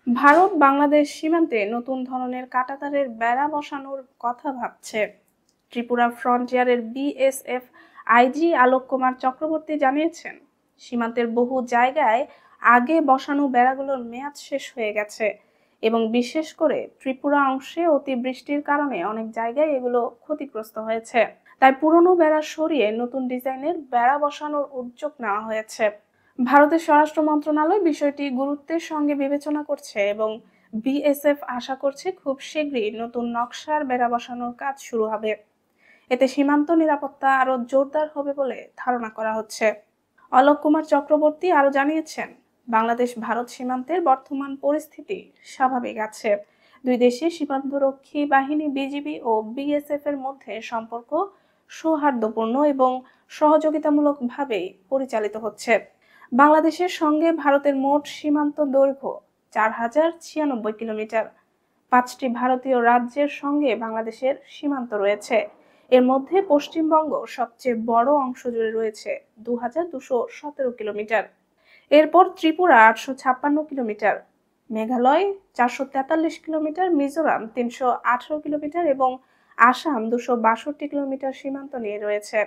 ভারত বাংলাদেশ সীমান্তে নতুন ধরনের কাঁটাতারের বেড়া বসানোর কথা ভাবছে। ত্রিপুরা ফ্রন্টিয়ারের বিএসএফ আইজি আলোক কুমার চক্রবর্তী জানিয়েছেন, সীমান্তের বহু জায়গায় আগে বসানো বেড়াগুলোর মেয়াদ শেষ হয়ে গেছে এবং বিশেষ করে ত্রিপুরা অংশে অতিবৃষ্টির কারণে অনেক জায়গায় এগুলো ক্ষতিগ্রস্ত হয়েছে। তাই পুরনো বেড়া সরিয়ে নতুন ডিজাইনের বেড়া বসানোর উদ্যোগ নেওয়া হয়েছে। ভারতের স্বরাষ্ট্র মন্ত্রণালয় বিষয়টি গুরুত্বের সঙ্গে বিবেচনা করছে এবং বিএসএফ আশা করছে খুব শীঘ্রই নতুন নকশার বেড়া বসানোর কাজ শুরু হবে। এতে সীমান্ত নিরাপত্তা আরো জোরদার হবে বলে ধারণা করা হচ্ছে। অলোক কুমার চক্রবর্তী আরো জানিয়েছেন, বাংলাদেশ ভারত সীমান্তের বর্তমান পরিস্থিতি স্বাভাবিক আছে। দুই দেশের সীমান্তরক্ষী বাহিনী বিজিবি ও বিএসএফ এর মধ্যে সম্পর্ক সৌহার্দ্যপূর্ণ এবং সহযোগিতামূলকভাবে পরিচালিত হচ্ছে। বাংলাদেশের সঙ্গে ভারতের মোট সীমান্ত দৈর্ঘ্য 4096 কিলোমিটার। 5টি ভারতীয় রাজ্যের সঙ্গে বাংলাদেশের সীমান্ত রয়েছে। এর মধ্যে পশ্চিমবঙ্গ সবচেয়ে বড় অংশ জুড়ে রয়েছে 2217 কিলোমিটার। এরপর Tripura 856 kilometre, Meghalaya 443 kilometre, Mizoram 318 kilometre এবং আসাম 262 কিলোমিটার সীমান্ত নিয়ে রয়েছে।